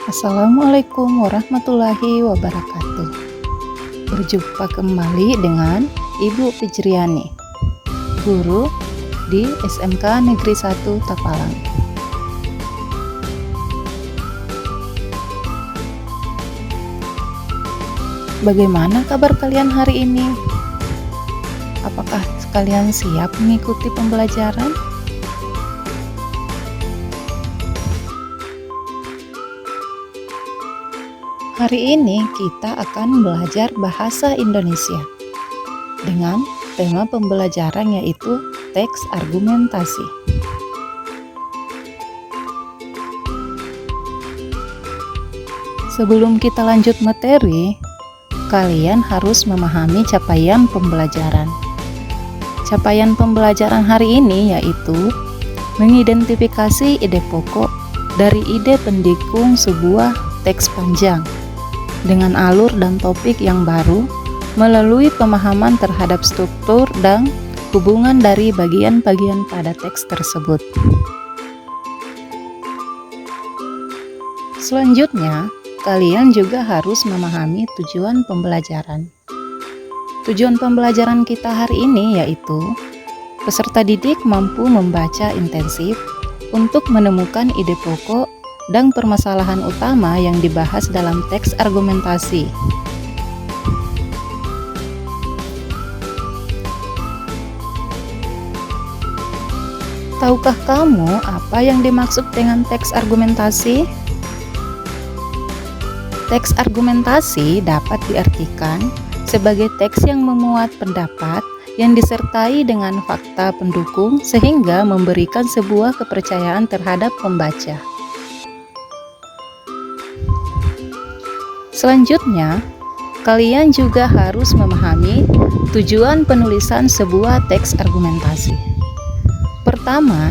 Assalamualaikum warahmatullahi wabarakatuh. Berjumpa kembali dengan Ibu Fijriani, guru di SMK Negeri 1 Tapalang. Bagaimana kabar kalian hari ini? Apakah kalian siap mengikuti pembelajaran? Hari ini kita akan belajar bahasa Indonesia dengan tema pembelajaran yaitu teks argumentasi. Sebelum kita lanjut materi, kalian harus memahami capaian pembelajaran. Capaian pembelajaran hari ini yaitu mengidentifikasi ide pokok dari ide pendukung sebuah teks panjang dengan alur dan topik yang baru melalui pemahaman terhadap struktur dan hubungan dari bagian-bagian pada teks tersebut. Selanjutnya, kalian juga harus memahami tujuan pembelajaran. Tujuan pembelajaran kita hari ini yaitu peserta didik mampu membaca intensif untuk menemukan ide pokok dan permasalahan utama yang dibahas dalam teks argumentasi. Tahukah kamu apa yang dimaksud dengan teks argumentasi? Teks argumentasi dapat diartikan sebagai teks yang memuat pendapat yang disertai dengan fakta pendukung sehingga memberikan sebuah kepercayaan terhadap pembaca. Selanjutnya, kalian juga harus memahami tujuan penulisan sebuah teks argumentasi. Pertama,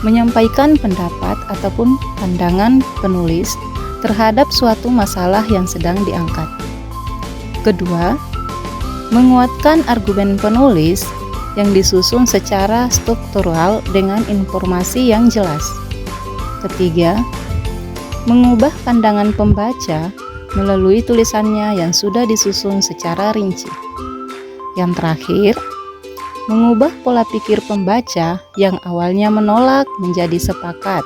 menyampaikan pendapat ataupun pandangan penulis terhadap suatu masalah yang sedang diangkat. Kedua, menguatkan argumen penulis yang disusun secara struktural dengan informasi yang jelas. Ketiga, mengubah pandangan pembaca melalui tulisannya yang sudah disusun secara rinci. Yang terakhir, mengubah pola pikir pembaca yang awalnya menolak menjadi sepakat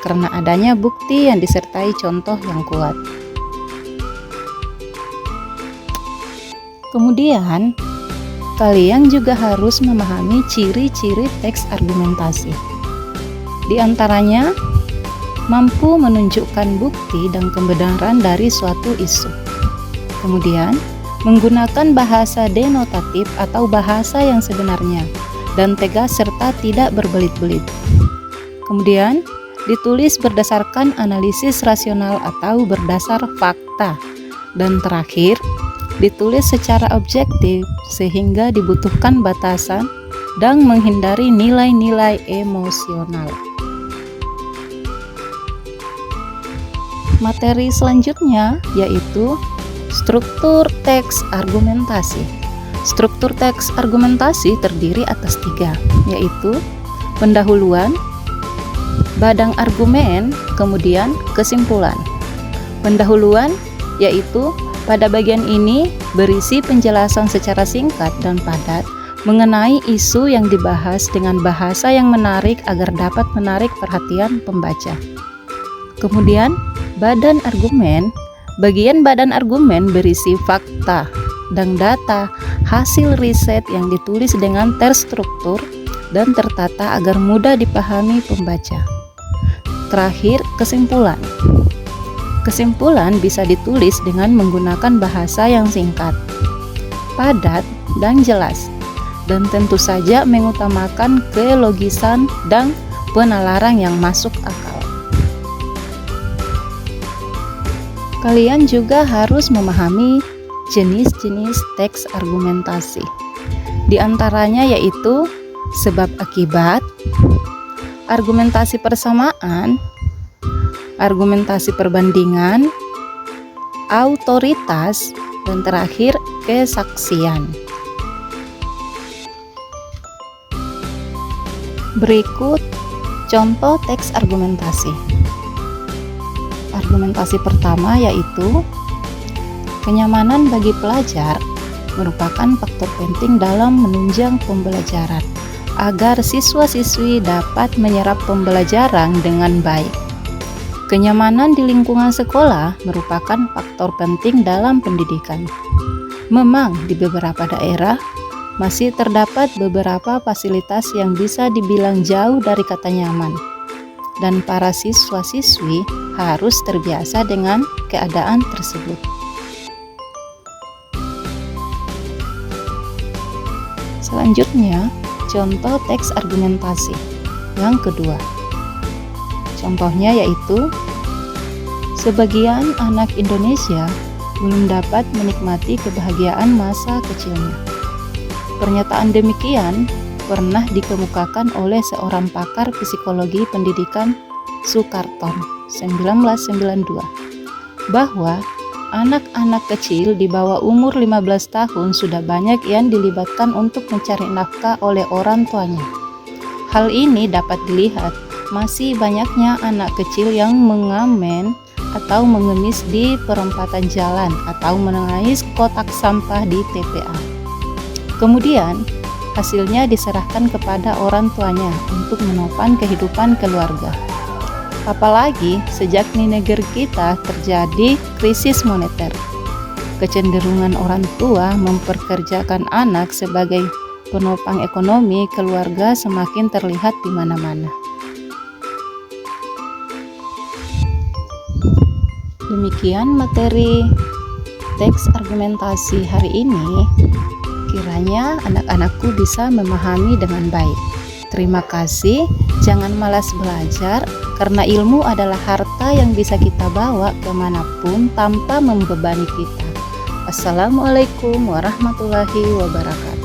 karena adanya bukti yang disertai contoh yang kuat. Kemudian, kalian juga harus memahami ciri-ciri teks argumentasi. Di antaranya, mampu menunjukkan bukti dan kebenaran dari suatu isu. Kemudian, menggunakan bahasa denotatif atau bahasa yang sebenarnya dan tegas serta tidak berbelit-belit. Kemudian, ditulis berdasarkan analisis rasional atau berdasar fakta. Dan terakhir, ditulis secara objektif sehingga dibutuhkan batasan dan menghindari nilai-nilai emosional. Materi selanjutnya yaitu struktur teks argumentasi. Struktur teks argumentasi terdiri atas 3, yaitu pendahuluan, badang argumen, kemudian kesimpulan. Pendahuluan yaitu pada bagian ini berisi penjelasan secara singkat dan padat mengenai isu yang dibahas dengan bahasa yang menarik agar dapat menarik perhatian pembaca. Kemudian, badan argumen, bagian badan argumen berisi fakta dan data hasil riset yang ditulis dengan terstruktur dan tertata agar mudah dipahami pembaca. Terakhir, kesimpulan. Kesimpulan bisa ditulis dengan menggunakan bahasa yang singkat, padat, dan jelas, dan tentu saja mengutamakan kelogisan dan penalaran yang masuk akal. Kalian juga harus memahami jenis-jenis teks argumentasi. Di antaranya yaitu sebab akibat, argumentasi persamaan, argumentasi perbandingan, autoritas, dan terakhir kesaksian. Berikut contoh teks argumentasi. argumentasi pertama yaitu kenyamanan bagi pelajar merupakan faktor penting dalam menunjang pembelajaran agar siswa-siswi dapat menyerap pembelajaran dengan baik. Kenyamanan di lingkungan sekolah merupakan faktor penting dalam pendidikan. Memang di beberapa daerah masih terdapat beberapa fasilitas yang bisa dibilang jauh dari kata nyaman, dan para siswa-siswi harus terbiasa dengan keadaan tersebut. Selanjutnya, contoh teks argumentasi yang kedua. Contohnya yaitu, sebagian anak Indonesia belum dapat menikmati kebahagiaan masa kecilnya. Pernyataan demikian pernah dikemukakan oleh seorang pakar psikologi pendidikan Sukarton 1992, bahwa anak-anak kecil di bawah umur 15 tahun sudah banyak yang dilibatkan untuk mencari nafkah oleh orang tuanya. Hal ini dapat dilihat masih banyaknya anak kecil yang mengamen atau mengemis di perempatan jalan atau menengais kotak sampah di TPA. Kemudian, hasilnya diserahkan kepada orang tuanya untuk menopang kehidupan keluarga. Apalagi sejak di negeri kita terjadi krisis moneter, kecenderungan orang tua memperkerjakan anak sebagai penopang ekonomi keluarga semakin terlihat di mana-mana. Demikian materi teks argumentasi hari ini. Kiranya anak-anakku bisa memahami dengan baik. Terima kasih, jangan malas belajar, karena ilmu adalah harta yang bisa kita bawa kemanapun tanpa membebani kita. Assalamualaikum warahmatullahi wabarakatuh.